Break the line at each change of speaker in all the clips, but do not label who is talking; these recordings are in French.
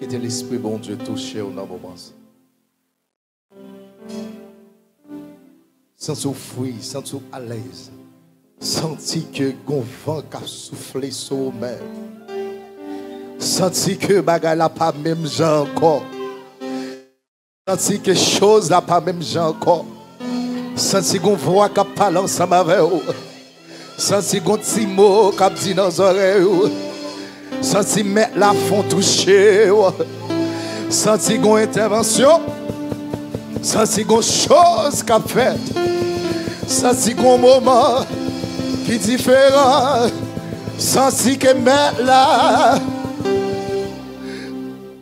Mettez l'esprit, bon Dieu, touché au moment. Sentez-vous fruit, sentez-vous à l'aise. Sentez que gon vent qui a soufflé sur vous-même. Sentez que bagay la pas même gens encore. Sentez que chose la pas même gens encore. Sentez qu'on voix qui parle ensemble avec vous. Sentez qu'on petit mot qui dit dans les oreilles. Sentez mettre la fond toucher. Sentez qu'on intervention. Sentez qu'on chose qui a fait. Sentez qu'on moment qui est différent. Sentez que mettre là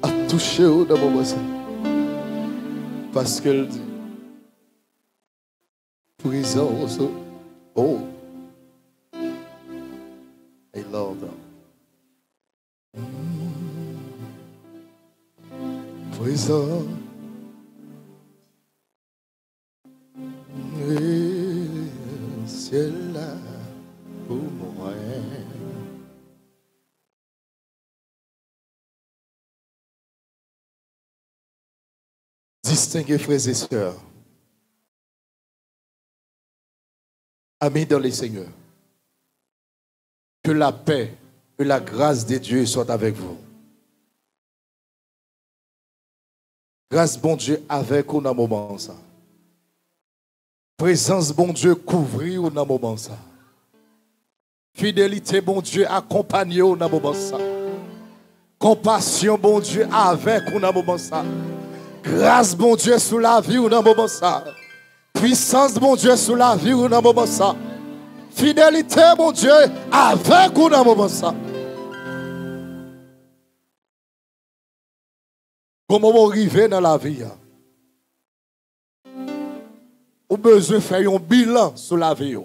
a touché dans mon moment. Parce qu'elle dit présence. Oh, I love them. Présence. Et ciel là pour moi. Distingués frères et sœurs, amis dans les Seigneurs, que la paix et la grâce de Dieu soient avec vous. Grâce bon Dieu avec vous dans le moment ça. Présence bon Dieu couvrir vous dans le moment ça. Fidélité bon Dieu accompagner vous dans le moment ça. Compassion bon Dieu avec vous dans le moment ça. Grâce bon Dieu sous la vie ou dans le moment ça. Puissance bon Dieu sous la vie ou dans le moment ça. Fidélité bon Dieu avec ou dans le moment ça. Comment on arrive dans la vie? On a besoin de faire un bilan sur la vie.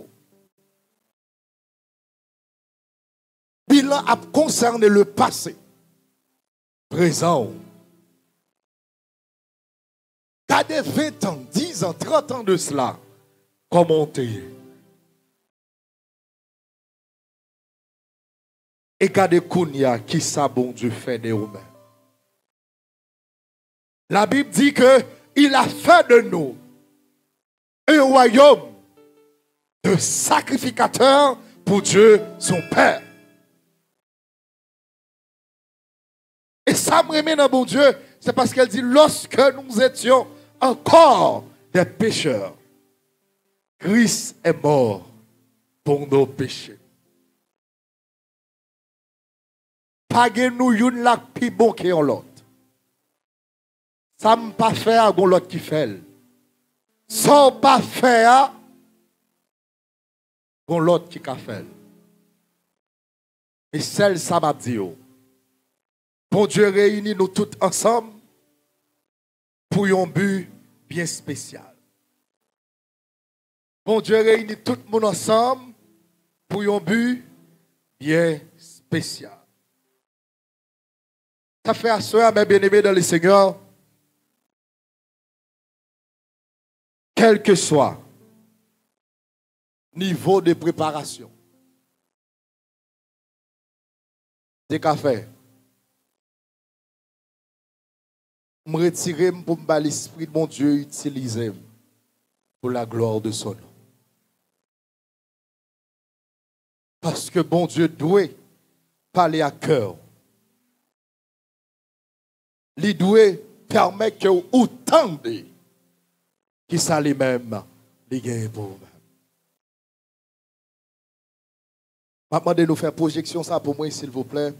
Bilan a concerné le passé, présent. Gardez 20 ans, 10 ans, 30 ans de cela. Comment t'es? Et gardez Kounia qui ça bon Dieu fait de vous-même. La Bible dit que il a fait de nous un royaume de sacrificateurs pour Dieu son Père. Et ça me remet dans bon Dieu, c'est parce qu'elle dit lorsque nous étions encore des pécheurs, Christ est mort pour nos péchés. Pas que nous une la plus bon que l'autre. Ça ne pas faire à l'autre qui fait. Sans pas faire à l'autre qui a fait. Et celle ça m'a dit. Bon Dieu réunit nous tous ensemble pour un but bien spécial. Bon Dieu réunit tout le monde ensemble pour un but bien spécial. Ça fait à soi, mes bien-aimés dans le Seigneur, quel que soit niveau de préparation, des cafés, me retirer pour me l'esprit de mon Dieu utiliser pour la gloire de son nom. Parce que bon Dieu doit parler à cœur. Il doit permettre que vous entendez qui ça lui-même les gagne pour vous. Maintenant, de nous faire projection ça pour moi, s'il vous plaît.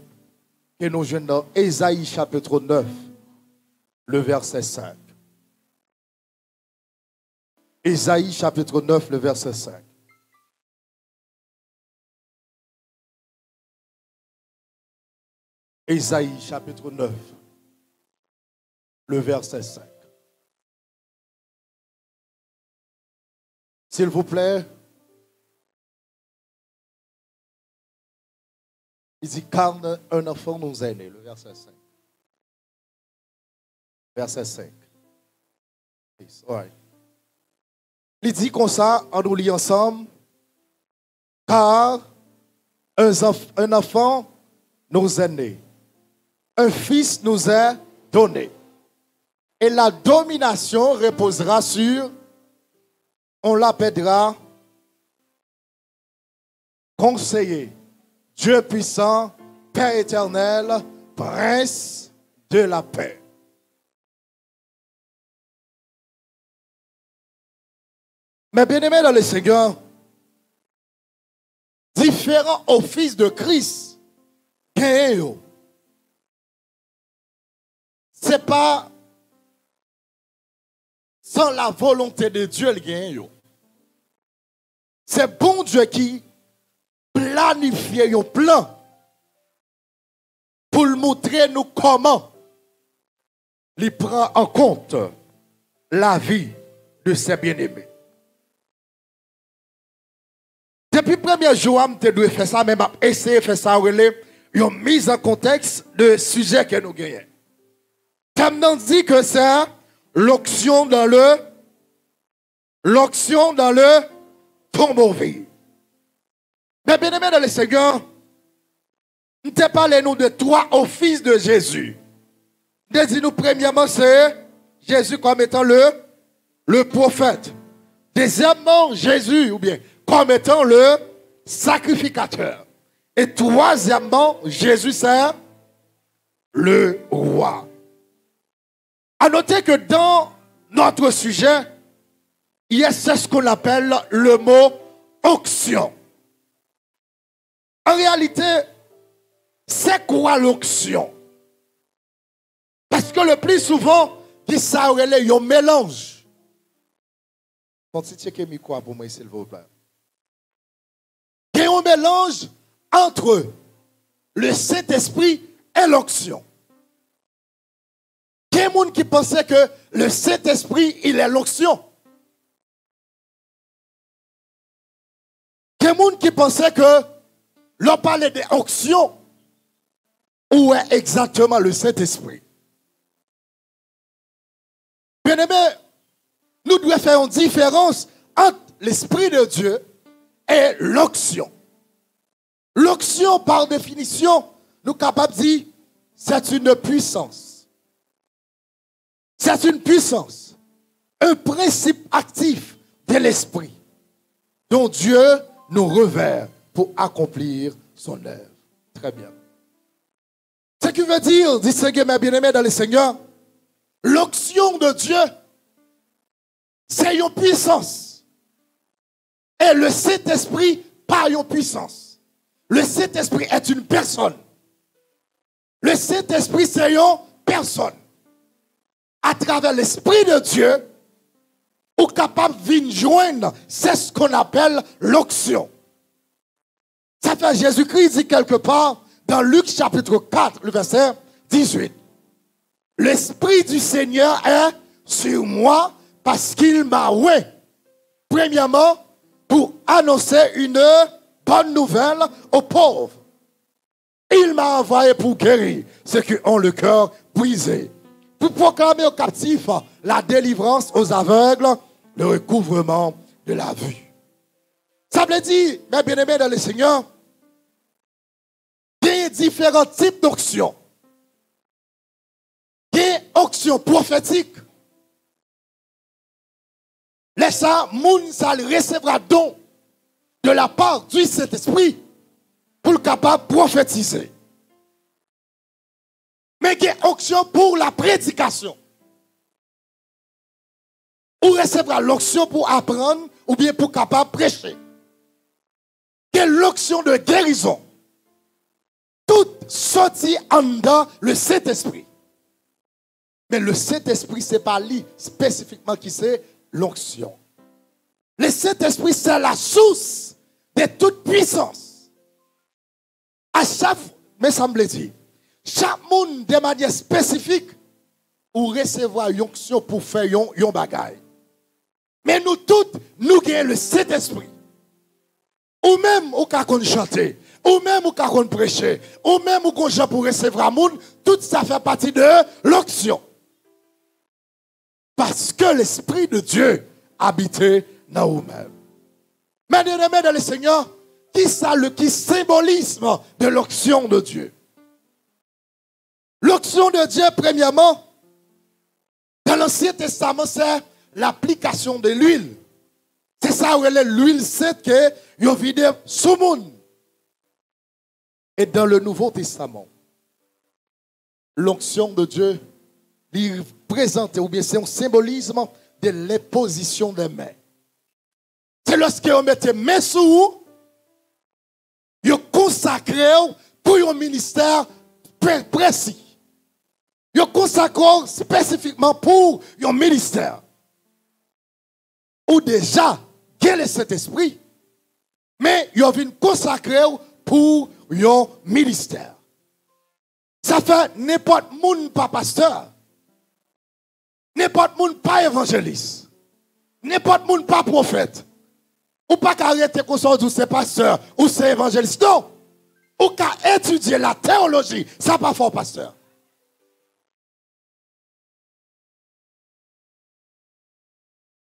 Que nous jeunes dans Ésaïe chapitre 9, le verset 5. Ésaïe chapitre 9, le verset 5. Ésaïe chapitre 9, le verset 5. S'il vous plaît. Il dit, car un enfant nous est né, le verset 5. Verset 5. Right. Il dit comme ça, on nous lit ensemble, car un enfant nous est né, un fils nous est donné. Et la domination reposera sur, on l'appellera conseiller, Dieu puissant, Père éternel, Prince de la paix. Mais bien aimés dans le Seigneur, différents offices de Christ, c'est pas sans la volonté de Dieu le gain. C'est bon Dieu qui planifie un plan pour montrer nous comment il prend en compte la vie de ses bien-aimés. Depuis le premier jour, je dois faire ça, mais je essayer de faire ça, une mise en contexte de sujet que nous gagnons. Comme on dit que c'est l'onction dans le tombeau-vie. Mais bien aimé dans le Seigneur, nous te parlons de trois offices de Jésus. Nous premièrement, c'est Jésus comme étant le prophète. Deuxièmement, Jésus, ou bien comme étant le sacrificateur. Et troisièmement, Jésus, c'est le roi. À noter que dans notre sujet, il y a ce qu'on appelle le mot onction. En réalité, c'est quoi l'onction? Parce que le plus souvent, il y a un mélange. Continuez micro pour moi, s'il vous plaît. Il y a un mélange entre le Saint-Esprit et l'onction. Il y a des gens qui pensaient que le Saint-Esprit, il est l'onction. Il y a des gens qui pensaient que l'on parlait d'onction, où est exactement le Saint-Esprit. Bien aimé, nous devons faire une différence entre l'Esprit de Dieu et l'onction. L'onction, par définition, nous sommes capables de dire, c'est une puissance. C'est une puissance, un principe actif de l'Esprit dont Dieu nous revêt pour accomplir son œuvre. Très bien. Ce qui veut dire, dit Seigneur, mes bien-aimés dans le Seigneur, l'onction de Dieu, c'est une puissance. Et le Saint-Esprit, pas une puissance. Le Saint-Esprit est une personne. Le Saint-Esprit, c'est une personne. À travers l'Esprit de Dieu, ou capable de venir joindre, c'est ce qu'on appelle l'onction. Ça fait Jésus-Christ dit quelque part dans Luc chapitre 4, le verset 18. L'Esprit du Seigneur est sur moi parce qu'il m'a oué. Premièrement, pour annoncer une bonne nouvelle aux pauvres. Il m'a envoyé pour guérir ceux qui ont le cœur brisé. Pour proclamer aux captifs la délivrance, aux aveugles, le recouvrement de la vue. Ça veut dire, mes bien-aimés dans le Seigneur, il y a différents types d'onction. Il y a une onction prophétique. Laissez moun ça recevra don de la part du Saint-Esprit pour le capable de prophétiser. Mais il y a une onction pour la prédication. Ou recevra l'onction pour apprendre ou bien pour capable de prêcher. Il y a l'onction de guérison. Tout sorti en dedans le Saint-Esprit. Mais le Saint-Esprit, ce n'est pas lui spécifiquement qui c'est l'onction. Le Saint-Esprit, c'est la source de toute puissance. À chaque, me semble-t-il, chaque monde de manière spécifique ou recevoir une onction pour faire un bagage. Mais nous tous, nous gagnons le Saint-Esprit. Ou même ou qu'on chanter, ou même ou qu'on prêcher, ou même ou qu'on chante pour recevoir monde, tout ça fait partie de l'onction. Parce que l'Esprit de Dieu habitait dans vous-même. Mais dans le Seigneur, qui symbolisme de l'onction de Dieu? L'onction de Dieu, premièrement, dans l'Ancien Testament, c'est l'application de l'huile. C'est ça où elle est l'huile sainte que vous videz sous le monde. Et dans le Nouveau Testament, l'onction de Dieu, il présente, ou bien c'est un symbolisme de l'imposition des mains. C'est lorsque vous mettez main sur vous, vous consacrez pour un ministère précis. Vous consacrez spécifiquement pour un ministère. Ou déjà, quel est cet esprit? Mais vous avez consacré pour un ministère. Ça fait n'importe qui pas pasteur. N'importe qui pas évangéliste. N'importe qui pas prophète. Ou pas arrêter qu'on soit c'est pasteur ou c'est évangéliste. Non. Ou qu'à étudier la théologie, ça pas fort pasteur.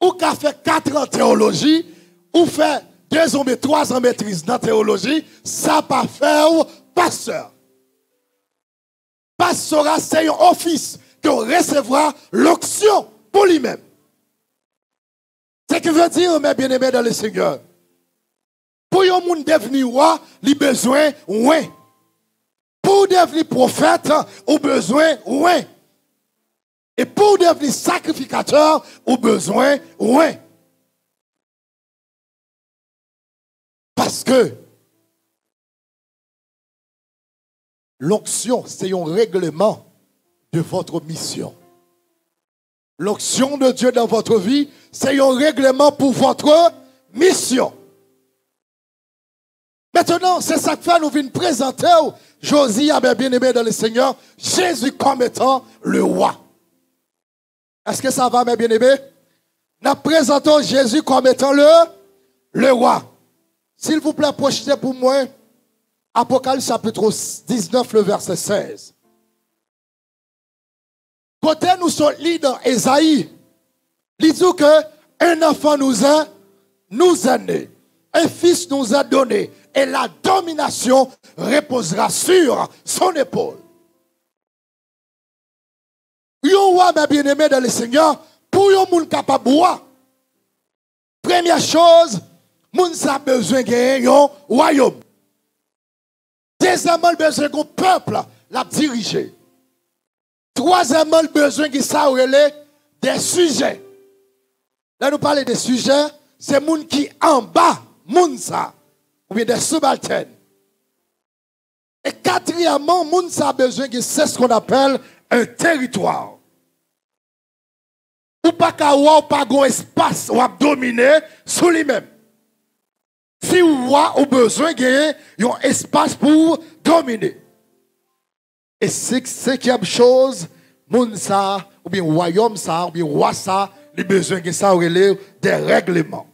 Ou qu'à faire 4 ans de théologie, ou faire 2 ans, 3 ans de maîtrise dans la théologie, ça pas faire pasteur. Pastorat, c'est un office que recevra l'onction pour lui-même. C'est ce que veut dire, mes bien-aimés dans le Seigneur. Pour un monde devenir roi, il a besoin de ouais. Pour devenir prophète, il a besoin de ouais. Et pour devenir sacrificateur, il a besoin de ouais. Parce que l'onction, c'est un règlement de votre mission. L'onction de Dieu dans votre vie, c'est un règlement pour votre mission. Maintenant, c'est ça que fait, nous venons présenter Josie, mes bien-aimés dans le Seigneur, Jésus comme étant le roi. Est-ce que ça va, mes bien-aimés? Nous présentons Jésus comme étant le roi. S'il vous plaît, projetez pour moi Apocalypse chapitre 19, le verset 16. Côté nous sommes dans Ésaïe, il dit que un enfant nous a né, un fils nous a donné, et la domination reposera sur son épaule. Yon roi, mes bien-aimés dans le Seigneur, pour yon moun capable de boire. Première chose, moun a besoin de un royaume. Deuxièmement, besoin d'un peuple la diriger. Troisièmement, besoin de ça des sujets. Là, nous parlons des sujets, c'est moun qui en bas, moun ça, ou bien des subalternes. Et quatrièmement, moun ça a besoin de c'est ce qu'on appelle un territoire. Ou pas qu'à ou pas un espace ou à dominer sur lui-même. Si ou a besoin de un espace pour dominer. Et cinquième chose, moun ça, ou bien royaume ça, ou bien roi ça, il besoin de ça relève des règlements.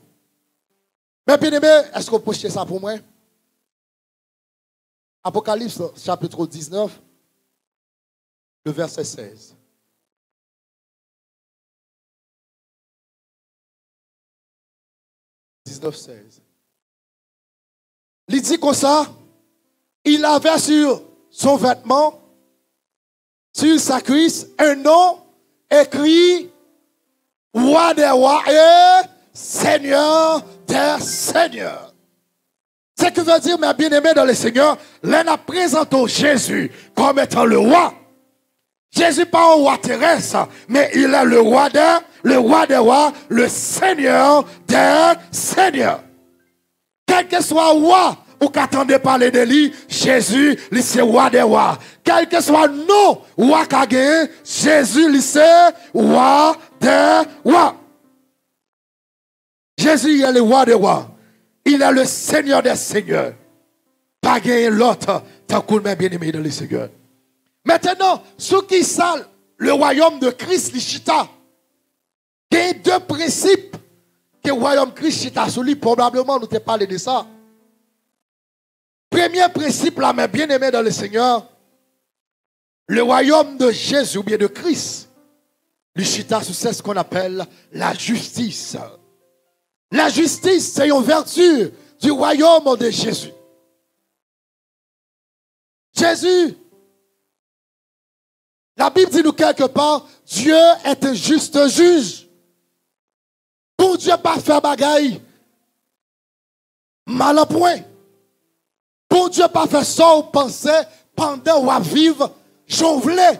Mais bien aimé, est-ce que vous pouvez ça pour moi? Apocalypse chapitre 19, le verset 16. Il dit comme ça, il avait sur son vêtement, sur sa cuisse, un nom écrit Roi des rois et Seigneur des seigneurs. Ce que veut dire, mes bien-aimés dans le Seigneur, l'un a présenté Jésus comme étant le roi. Jésus pas un roi terrestre, mais il est le roi des rois, le Seigneur des seigneurs. Quel que soit le roi ou qu'attendez parler de lui, Jésus, lui c'est roi des rois. Quel que soit non roi qu'a gagné, Jésus, lui c'est roi des rois. Jésus il est le roi des rois. Il est le Seigneur des seigneurs. Pas gagner l'autre, tant qu'on m'a bien aimé dans le Seigneur. Maintenant, ce qui sale le royaume de Christ, l'Ichita, il y a 2 principes que le royaume Christ Chita sur lui, probablement nous t'ai parlé de ça. Premier principe, là, mais bien aimé dans le Seigneur, le royaume de Jésus ou bien de Christ, l'Ichita, c'est ce qu'on appelle la justice. La justice, c'est une vertu du royaume de Jésus. Jésus, La Bible dit nous quelque part, Dieu est un juste juge. Pour Dieu pas faire bagaille, mal en point. Pour Dieu pas faire ça ou penser pendant ou à vivre, j'en voulais.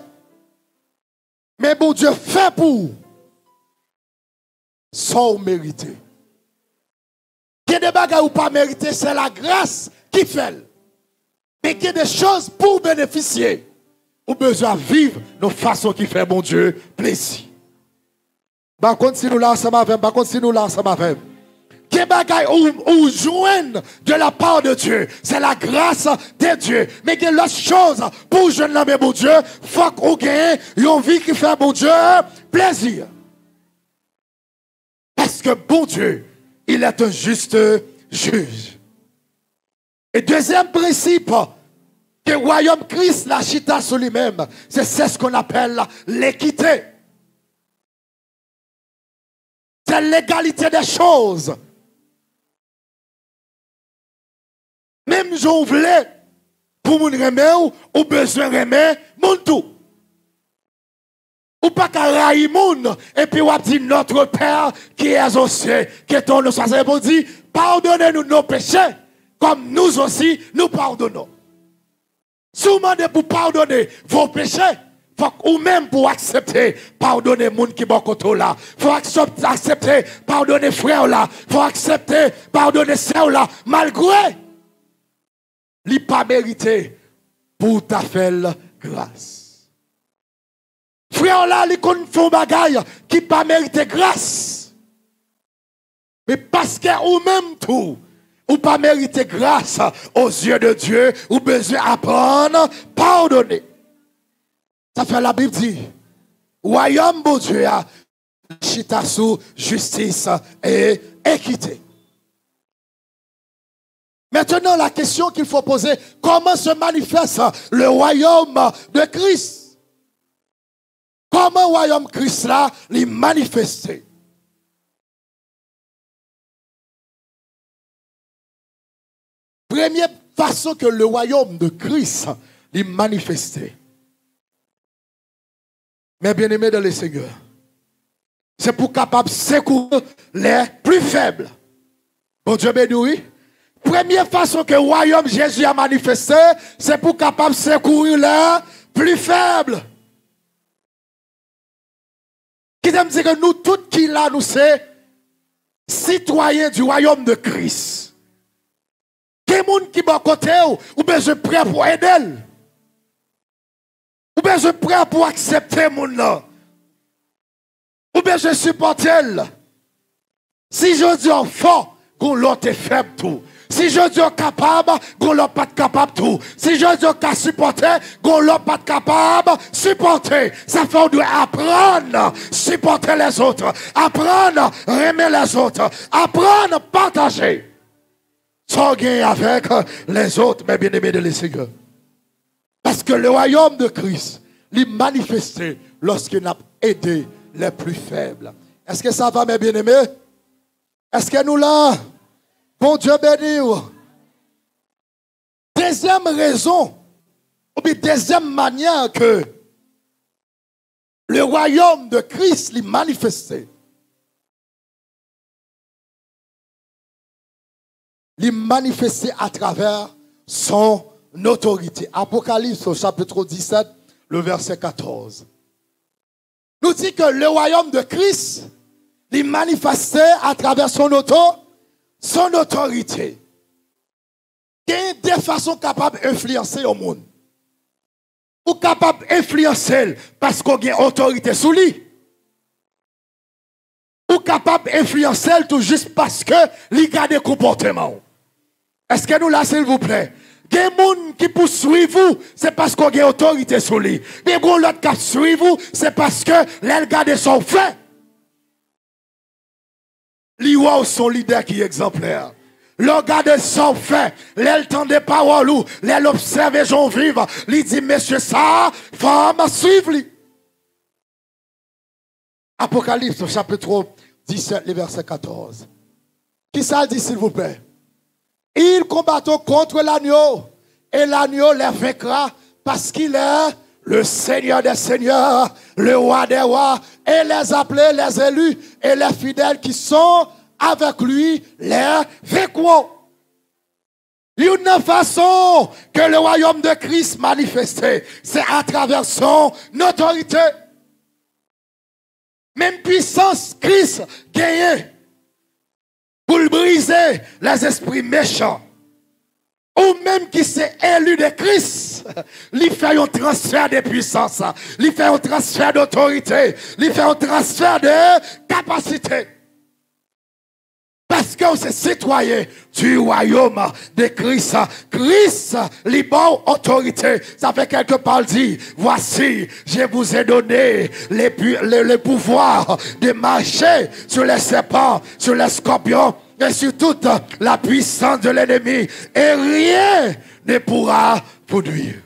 Mais bon Dieu fait pour sans mériter. Il y a des bagages ou pas mériter, c'est la grâce qui fait. Mais il y a des choses pour bénéficier. Ou besoin de vivre nos façons qui fait bon Dieu plaisir. Par contre, si nous là ensemble avec, par contre, si nous là ensemble avec. Quel bagaille ou joindre de la part de Dieu, c'est la grâce de Dieu. Mais il y a l'autre chose pour joindre la bon Dieu, faut qu'on gagne une vie qui fait bon Dieu plaisir. Parce que bon Dieu, il est un juste juge. Et deuxième principe, que le royaume Christ, la chita sur lui-même, c'est ce qu'on appelle l'équité. C'est l'égalité des choses. Même si on voulait, pour mon remettre, ou besoin de remettre, mon tout. Ou pas qu'à railler moun, et puis on dit notre Père qui est aux cieux, qui est en nous, ça veut dire, pardonnez-nous nos péchés, comme nous aussi, nous pardonnons. Si vous demandez pour pardonner vos péchés, faut ou même pour accepter, pardonner les gens qui sont côté là. Faut accepter, pardonner frère là. Faut accepter, pardonner sœur là. Malgré, il n'a pas mérité pour ta faire grâce. Frère là, il font bagaille qui pas mérité grâce. Mais parce que ou même tout, ou pas mériter grâce aux yeux de Dieu, ou besoin apprendre, pardonner. Ça fait la Bible dit, royaume bon Dieu a chita sous justice et équité. Maintenant, la question qu'il faut poser, comment se manifeste le royaume de Christ? Comment le royaume de Christ là, l'est manifesté? Première façon que le royaume de Christ est manifesté. Mes bien-aimés dans le Seigneur, c'est pour capable de secourir les plus faibles. Bon Dieu béni, oui. Première façon que le royaume de Jésus a manifesté, c'est pour capable de secourir les plus faibles. Qui me dit que nous, tous qui là, nous sommes citoyens du royaume de Christ. Quel monde qui va côté ou besoin prêt pour aider, ou besoin prêt pour accepter mon là, ou besoin supporter. Si je dis fort, qu'on l'autre est faible tout. Si je dis capable, qu'on l'autre pas capable tout. Si je dis qu'à supporter, qu'on l'autre pas capable supporter. Ça fait on doit apprendre supporter les autres, apprendre aimer les autres, apprendre partager. Sans gain avec les autres, mes bien-aimés de le Seigneur. Parce que le royaume de Christ, il est manifesté lorsqu'il a aidé les plus faibles. Est-ce que ça va, mes bien-aimés? Est-ce que nous là? Bon Dieu béni. Deuxième raison, ou bien deuxième manière que le royaume de Christ est manifesté. Il manifesté à travers son autorité. Apocalypse au chapitre 17, le verset 14. Nous dit que le royaume de Christ, il manifesté à travers son autorité. Il y a des façons capables d'influencer au monde. Ou capable d'influencer parce qu'on a autorité sous lui. Ou capable d'influencer tout juste parce que il a des comportements. Est-ce que nous là, s'il vous plaît? Il y a des gens qui poursuivent vous, c'est parce qu'on a autorité sur lui. Mais il y a l'autre qui suivent vous, c'est parce que les gars sont faits. Les rois sont leaders qui sont exemplaires. Le gars sont faits. Les temps des paroles, les observent les gens vivent. Ils disent, monsieur, ça, femme, suivre. Apocalypse, chapitre 17, le verset 14. Qui ça dit, s'il vous plaît? Ils combattent contre l'agneau et l'agneau les vaincra parce qu'il est le Seigneur des seigneurs, le roi des rois, et les appelés, les élus, et les fidèles qui sont avec lui, les vécouons. Une façon que le royaume de Christ manifesté, c'est à travers son autorité. Même puissance Christ gagne pour briser les esprits méchants. Ou même qui s'est élu de Christ, il fait un transfert de puissance, il fait un transfert d'autorité, il fait un transfert de capacité. Parce que c'est citoyen du royaume de Christ. Christ, libre autorité. Ça fait quelque part dit, voici, je vous ai donné le pouvoir de marcher sur les serpents, sur les scorpions, et sur toute la puissance de l'ennemi. Et rien ne pourra vous nuire.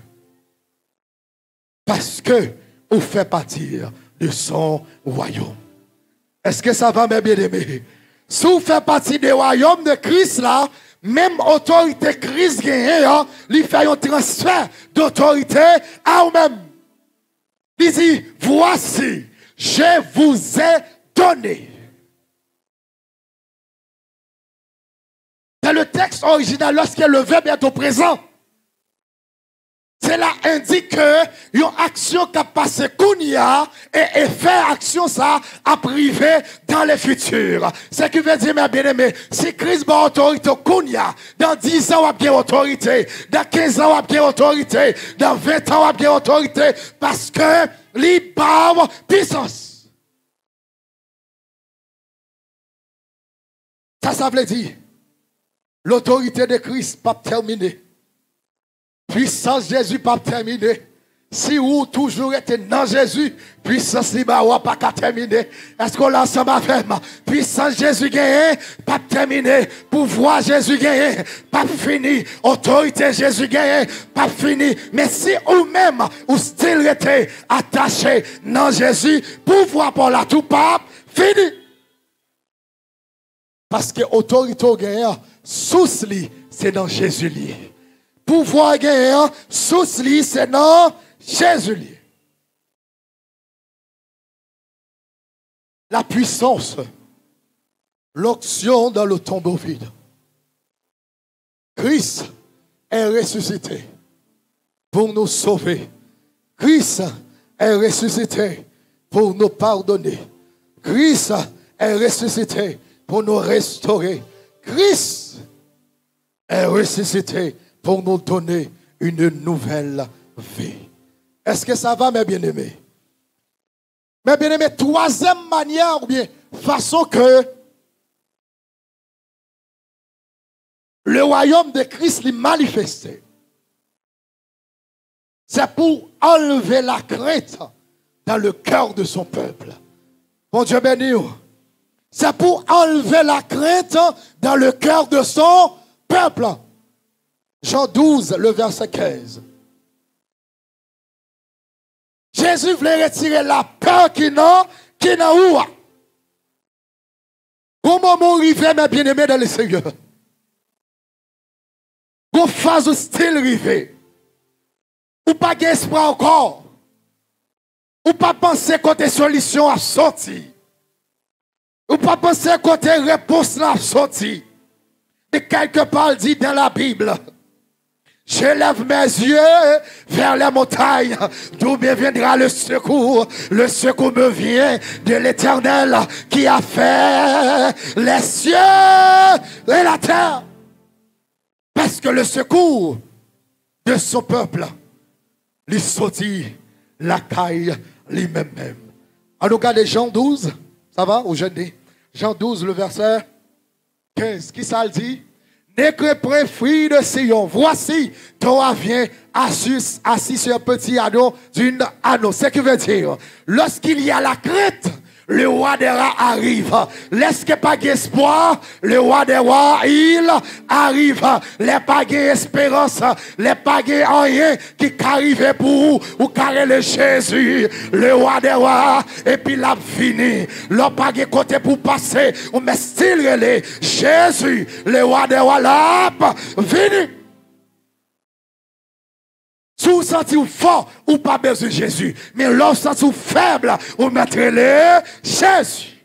Parce que vous faites partie de son royaume. Est-ce que ça va, mes bien-aimés? Si vous faites partie du royaume de Christ, là, même autorité Christ gagne, il fait un transfert d'autorité à vous-même. Il dit, voici, je vous ai donné. Dans le texte original, lorsque le verbe est au présent, cela indique que une action qui a passé Kounia et fait action ça à privé dans le futur. Ce qui veut dire, mes bien-aimés, si Christ a autorité Kounia, dans 10 ans, il a autorité, dans 15 ans, il a autorité, dans 20 ans, il a autorité, parce que il a puissance. Ça veut dire, l'autorité de Christ pas terminée. Puissance Jésus pas terminée. Si vous toujours été dans Jésus, puissance libre pas terminée. Est-ce qu'on l'a ensemble avec moi? Puissance Jésus gagne, pas terminée. Pouvoir Jésus gagne, pas fini. Autorité Jésus gagne, pas fini. Mais si vous-même, vous still été attaché dans Jésus, pouvoir pour la tout pas fini. Parce que autorité gagne, sous lui, c'est dans Jésus lui. Pouvoir gagner, sous lui, c'est dans Jésus. La puissance, l'onction dans le tombeau vide. Christ est ressuscité pour nous sauver. Christ est ressuscité pour nous pardonner. Christ est ressuscité pour nous restaurer. Christ est ressuscité pour nous donner une nouvelle vie. Est-ce que ça va, mes bien-aimés? Mes bien-aimés, troisième manière, ou bien façon que le royaume de Christ est manifesté, c'est pour enlever la crainte dans le cœur de son peuple. Bon Dieu béni. C'est pour enlever la crainte dans le cœur de son peuple. Jean 12, le verset 15. Jésus voulait retirer la peur qui n'a où. Au moment où il vient, mes bien-aimés dans le Seigneur. Au phase style rivé. Ou pas d'espoir encore. Ou pas penser côté solution à sortir. Ou pas penser côté réponse à sortir. Et quelque part dit dans la Bible. Je lève mes yeux vers la montagne, d'où me viendra le secours. Le secours me vient de l'Éternel qui a fait les cieux et la terre. Parce que le secours de son peuple, lui sortit la caille lui-même. En tout cas, Jean 12, ça va, ou je dis Jean 12, le verset 15, qui ça le dit? Ne crée point, fille de Sion, voici ton roi vient assis sur un petit anneau d'une anneau. Ce qui veut dire, lorsqu'il y a la crainte, le roi des rois arrive. Laisse pas d'espoir, le roi des rois, il arrive. Les pas d'espérance, les pas de rien qui arrive pour vous, ou carré le Jésus, le roi des rois, et puis l'a fini. L'on pas de côté pour passer, ou mais style relais, Jésus, le roi des rois, l'a fini. Si vous sentez fort, ou pas besoin de Jésus. Mais lorsque vous sentez faible, vous mettrez Jésus.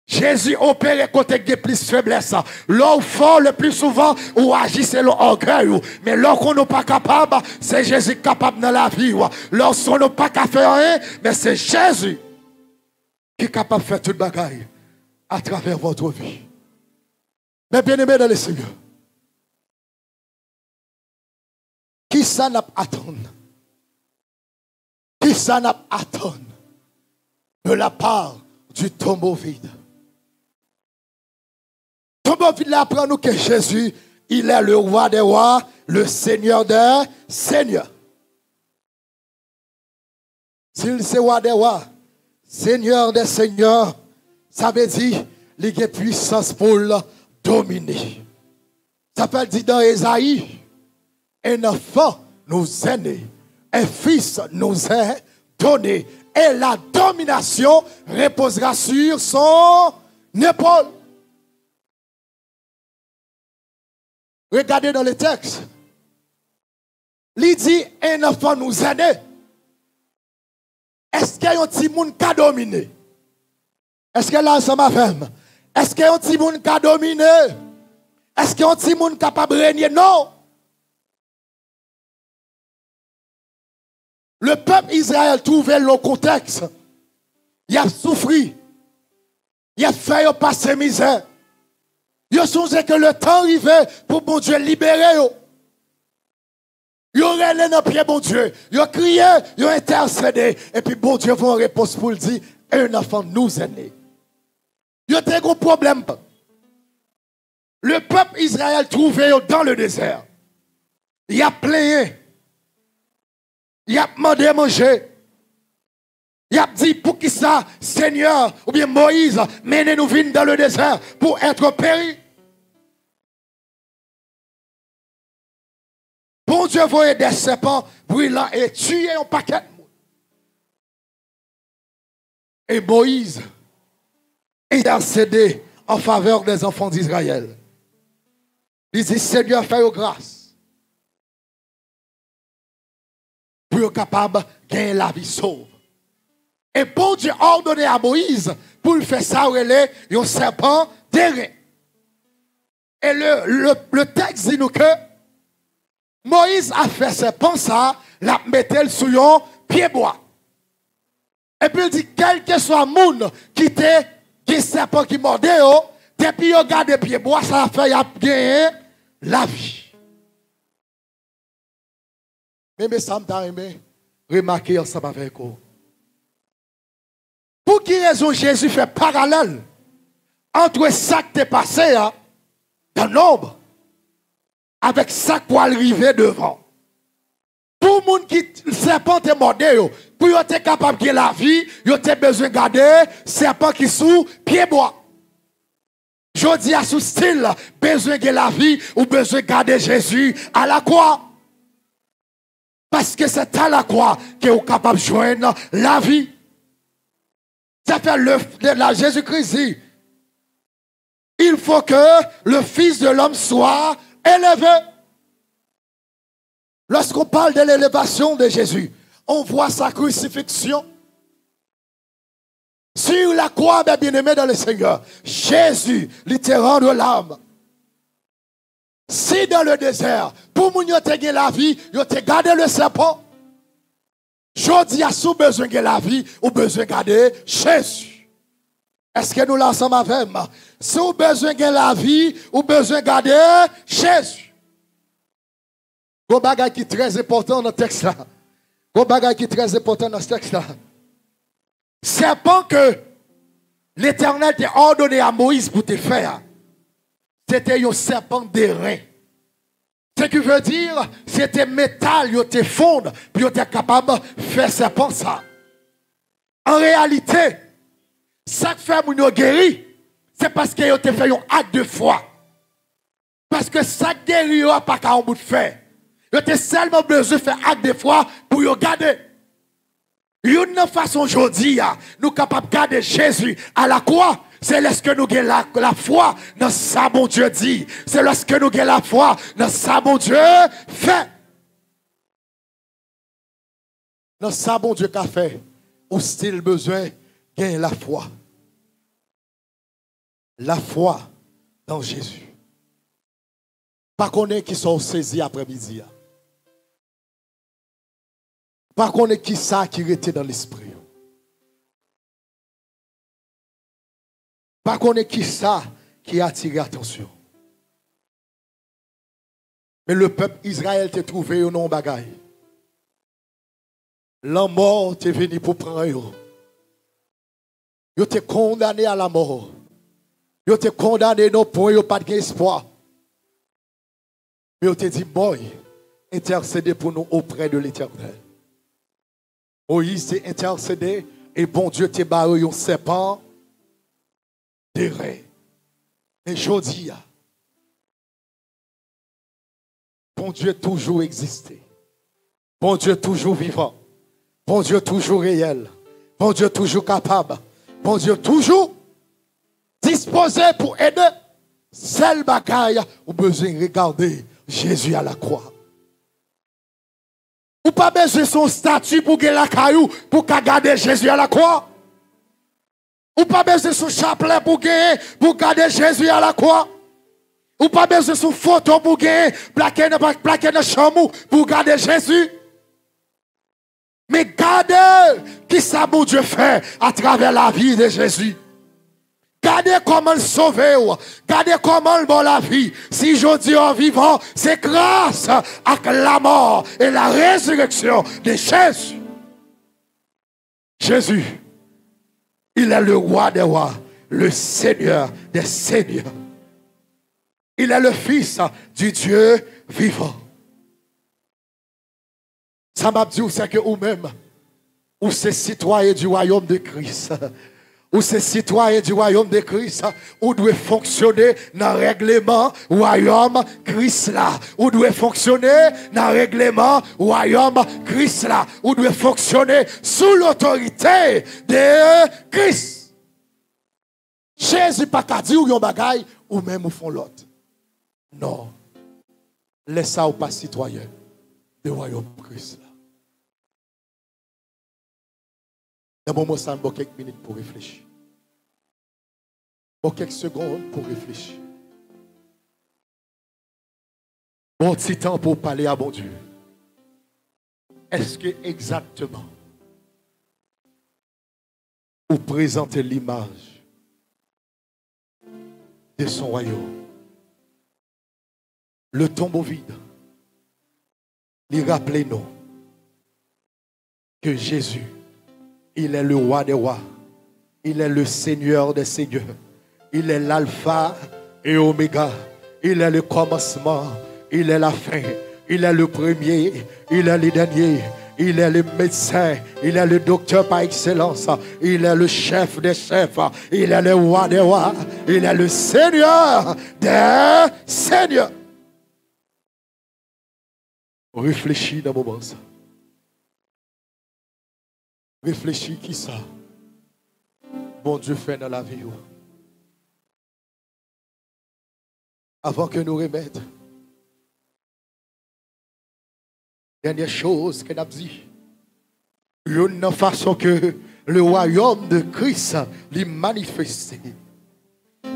Jésus opère côté de plus faiblesse. L'homme fort le plus souvent ou agissez l'orgueil. Mais lorsqu'on n'est pas capable, c'est Jésus capable dans la vie. Lorsqu'on n'est pas capable de faire rien, mais c'est Jésus qui est capable de faire toute bagaille à travers votre vie. Mais bien aimé dans le Seigneur, qui ça n'a pas attendu? Qui ça n'a pas attendu de la part du tombeau vide? Tombeau vide là apprend nous que Jésus, il est le roi des rois, le Seigneur des seigneurs. S'il est roi des rois, Seigneur des seigneurs, ça veut dire qu'il a puissance pour le dominer. Ça veut dire dans Ésaïe, un enfant nous est né, un fils nous est donné, et la domination reposera sur son épaule. Regardez dans le texte. Il dit, un enfant nous est né. Est-ce qu'il y a un petit monde qui a dominé? Est-ce que là, ça m'a fait? Est-ce qu'il y a un petit monde qui a dominé? Est-ce qu'il y a un petit monde capable de régner? Non. Le peuple Israël trouvait le contexte. Il a souffert. Il a fait passer misère. Il a songé que le temps arrivait pour bon Dieu libérer. Il a relé dans le pied, bon Dieu. Il a crié, il a intercédé. Et puis bon Dieu va en réponse pour le dire, un enfant nous est né. Il y a des gros problèmes. Le peuple Israël trouvait dans le désert. Il a plaigné. Il a demandé à manger. Il a dit, pour qui ça, Seigneur, ou bien Moïse, menez-nous vite dans le désert pour être péris. Bon Dieu voyait des serpents brûlants et tuer un paquet de monde. Et Moïse intercédé en faveur des enfants d'Israël. Il dit, Seigneur, fais-nous grâce. Pour être capable de gagner la vie sauve. Et bon Dieu a ordonné à Moïse pour faire ça, il y a un serpent d'airain. Et le texte dit nous que Moïse a fait serpent ça, l'a mettait sur un pied bois. Et puis il dit, quel que soit le monde qui était qui serpent qui mordait, depuis il regarde le pied bois, ça a fait gagner la vie. Mais ça m'a aimé remarquer ensemble avec vous. Pour quelle raison Jésus fait parallèle entre ça qui est passé dans l'ombre avec ça qui va arriver devant? Pour les gens qui serpent est mordé, pour être capable de la vie, ils ont besoin de garder serpent qui sous pied bois. Je dis à ce style, besoin de la vie ou besoin de garder Jésus à la croix. Parce que c'est à la croix que vous êtes capable de joindre la vie. Ça fait la Jésus-Christ dit, il faut que le Fils de l'homme soit élevé. Lorsqu'on parle de l'élévation de Jésus, on voit sa crucifixion. Sur la croix, bien-aimé dans le Seigneur, Jésus, il te rend l'âme. Si dans le désert, pour nous te la vie, vous te gardé le serpent. Je dis à sous besoin de la vie, ou besoin de garder Jésus. Est-ce que nous l'ensemble avec moi? Si vous avez besoin de la vie, ou besoin de garder Jésus. Un bagage qui est très important dans ce texte-là. Un bagage qui est très important dans ce texte-là. Serpent que l'Éternel t'a ordonné à Moïse pour te faire, c'était un serpent d'airain. Ce qui veut dire, c'était métal, il était fondre, puis il était capable de faire serpent ça. En réalité, ça que fait mon guéri, c'est parce qu'il a fait un acte de foi. Parce que ça guérit pas qu'à un bout de fer. Il a seulement besoin de faire acte de foi pour y garder. Une façon aujourd'hui, nous sommes capables de garder Jésus à la croix. C'est lorsque nous avons la foi dans ça, bon Dieu dit. C'est lorsque nous avons la foi dans ça, bon Dieu fait. Dans ça, bon Dieu qu'a fait, ou style besoin, gagne la foi. La foi dans Jésus. Pas qu'on est qui sont saisis après-midi. Pas qu'on est qui ça qui était dans l'esprit. Pas qu'on est qui ça qui a attiré attention. Mais le peuple Israël t'a trouvé au nom bagaille. La mort t'est venu pour prendre eux. Ils t'ont condamné à la mort. Ils t'ont condamné non point, ils n'ont pas d'espoir. Mais ils t'ont dit, boy, intercédez pour nous auprès de l'Éternel. Moïse s'est intercédé et bon Dieu t'a barré un serpent des reins. Mais je dis, bon Dieu toujours existé. Bon Dieu toujours vivant. Bon Dieu toujours réel. Bon Dieu toujours capable. Bon Dieu toujours disposé pour aider. Seul bagaille ou besoin de regarder Jésus à la croix. Ou pas besoin de son statut pour gagner la caillou pour garder Jésus à la croix. Ou pas besoin de son chapelet pour garder Jésus à la croix. Ou pas besoin de son photo pour gagner plaquer dans chambre pour garder Jésus. Mais gardez qui ça mon Dieu fait à travers la vie de Jésus. Gardez comment le sauver. Gardez comment le bon la vie. Si je dis en vivant, c'est grâce à la mort et la résurrection de Jésus. Jésus, il est le roi des rois, le Seigneur des seigneurs. Il est le Fils du Dieu vivant. Ça m'a dit, c'est que vous-même, ou c'est citoyen du royaume de Christ, ou c'est citoyen du royaume de Christ, ou doit fonctionner dans le règlement royaume Christ là, ou doit fonctionner dans le règlement royaume Christ là, ou doit fonctionner sous l'autorité de Christ. Jésus pas qu'à dire ou yon bagay, ou même ou font l'autre. Non. Laisse ça ou pas citoyen du royaume Christ là. D'abord, moi, ça me quelques minutes pour réfléchir. Bon, quelques secondes pour réfléchir. Bon, petit temps pour parler à bon Dieu. Est-ce que exactement vous présentez l'image de son royaume? Le tombeau vide. Il rappelez nous que Jésus, il est le roi des rois. Il est le Seigneur des seigneurs. Il est l'alpha et oméga. Il est le commencement. Il est la fin. Il est le premier. Il est le dernier. Il est le médecin. Il est le docteur par excellence. Il est le chef des chefs. Il est le roi des rois. Il est le Seigneur des seigneurs. Réfléchis dans le moment ça. Réfléchis qui ça. Bon Dieu fait dans la vie. Avant que nous remettions. Dernière chose qu'on a dit. Une façon que le royaume de Christ lui manifesté.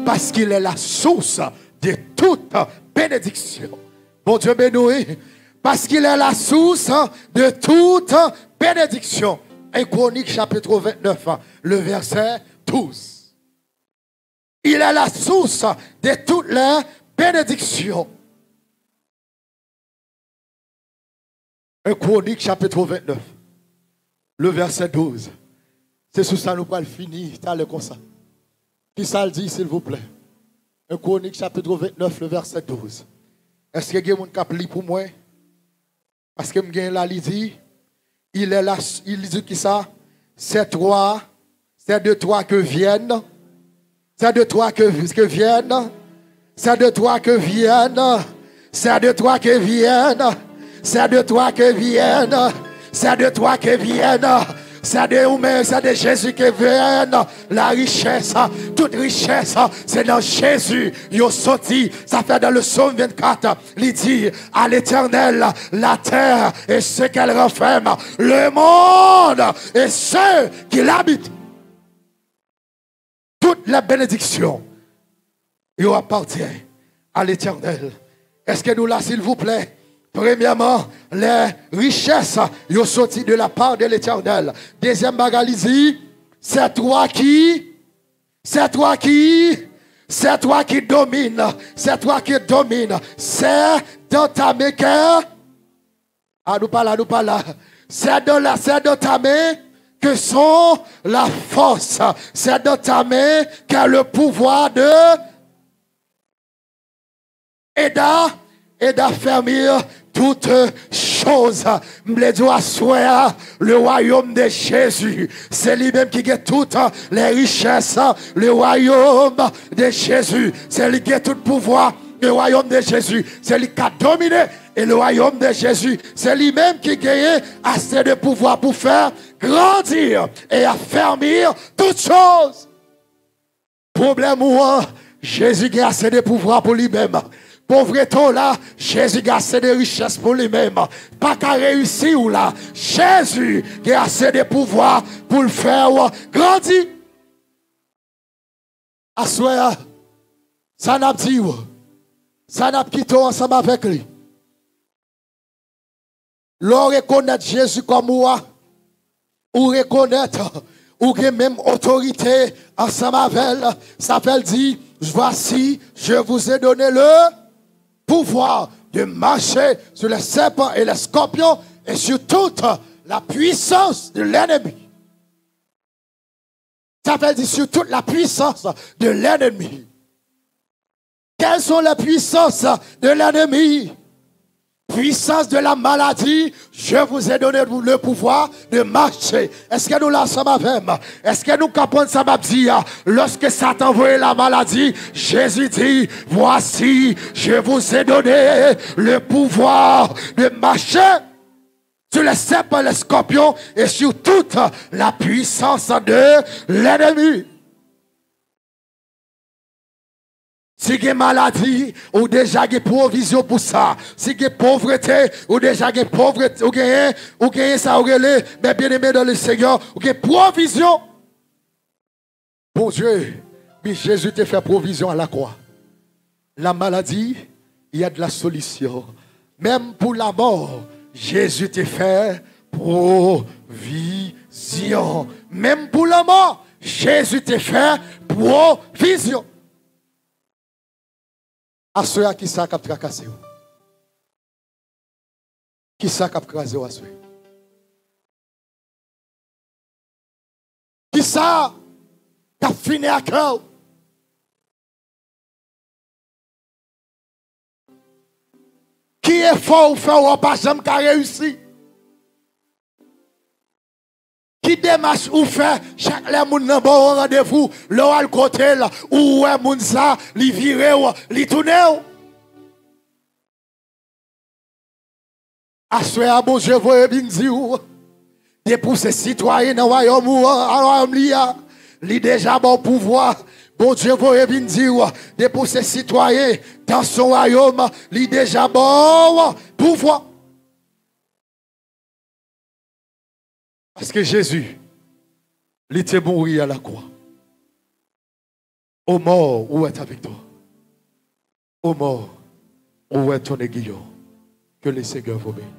Parce qu'il est la source de toute bénédiction. Bon Dieu béni. Parce qu'il est la source de toute bénédiction. 1 Chronique chapitre 29, le verset 12. Il est la source de toutes les bénédictions. 1 Chronique chapitre 29, le verset 12. C'est sous ça nous allons finir. T'as comme ça. Qui ça le dit, s'il vous plaît? 1 Chronique chapitre 29, le verset 12. Est-ce que vous avez un cap pour moi? Parce que je suis là, il dit. Il est là, il dit qui ça? C'est toi, c'est de toi que viennent. C'est de toi que viennent. C'est de toi que viennent. C'est de toi que viennent. C'est de toi que viennent. C'est de toi que viennent. C'est de Jésus qui vient la richesse. Toute richesse, c'est dans Jésus. Il est sorti. Ça fait dans le psaume 24. Il dit à l'Éternel, la terre et ce qu'elle renferme, le monde et ceux qui l'habitent. Toutes les bénédictions, il appartient à l'Éternel. Est-ce que nous là, s'il vous plaît? Premièrement, les richesses, ils sont sorties de la part de l'Éternel. Deuxième bagage, c'est toi qui domine. C'est toi qui domine. C'est dans ta main que... Ah, nous parlons. C'est dans ta main que sont la force. C'est dans ta main qu'a le pouvoir de... et d'affermir toutes choses. Le royaume de Jésus, c'est lui-même qui a toutes les richesses. Le royaume de Jésus, c'est lui qui a tout pouvoir. Le royaume de Jésus, c'est lui qui a dominé. Et le royaume de Jésus, c'est lui-même qui gagne assez de pouvoir pour faire grandir et affermir toutes choses. Problème où Jésus a assez de pouvoir pour lui-même. Pauvreté là, Jésus a assez de richesses pour lui-même. Pas qu'à réussir ou là, Jésus a assez de pouvoir pour le faire grandir. Assoya, ça n'a pas dit, ça n'a pas quitté ensemble avec lui. L'on reconnaît Jésus comme moi, ou reconnaître, ou même autorité ensemble avec elle, ça veut dire, voici, je vous ai donné le pouvoir de marcher sur les serpents et les scorpions et sur toute la puissance de l'ennemi. Ça veut dire sur toute la puissance de l'ennemi. Quelles sont les puissances de l'ennemi? Puissance de la maladie, je vous ai donné le pouvoir de marcher. Est-ce que nous la sommes avec? Est-ce que nous comprenons ça m'a dit? Lorsque Satan voyait la maladie, Jésus dit, voici, je vous ai donné le pouvoir de marcher sur les serpents, les scorpions et sur toute la puissance de l'ennemi. Si il y a maladie, ou déjà il y a provision pour ça. Si il y a pauvreté, ou déjà il y a pauvreté, ou il y a ça, mais bien aimé dans le Seigneur, ou il y a provision. Bon Dieu, mais Jésus te fait provision à la croix. La maladie, il y a de la solution. Même pour la mort, Jésus te fait provision. Même pour la mort, Jésus te fait provision. À ceux qui s'est tracassé. Qui s'est tracassé à ceux. Qui ça qui fini à cœur. Qui est fort ou faire ou pas jamais qui a réussi. Qui démarche ou fait chaque les moun nan bon rendez-vous le al côté là ou ouais moun ça li viré ou li tourné assoya bon Dieu voye bien dire de pour ces citoyens dans royaume li déjà bon pouvoir bon Dieu voye bien dire de pour ces citoyens dans son royaume li déjà bon pouvoir. Parce que Jésus, il était mort à la croix. Au mort, où est avec toi? Au mort, où est ton aiguillon? Que le Seigneur vous bénisse.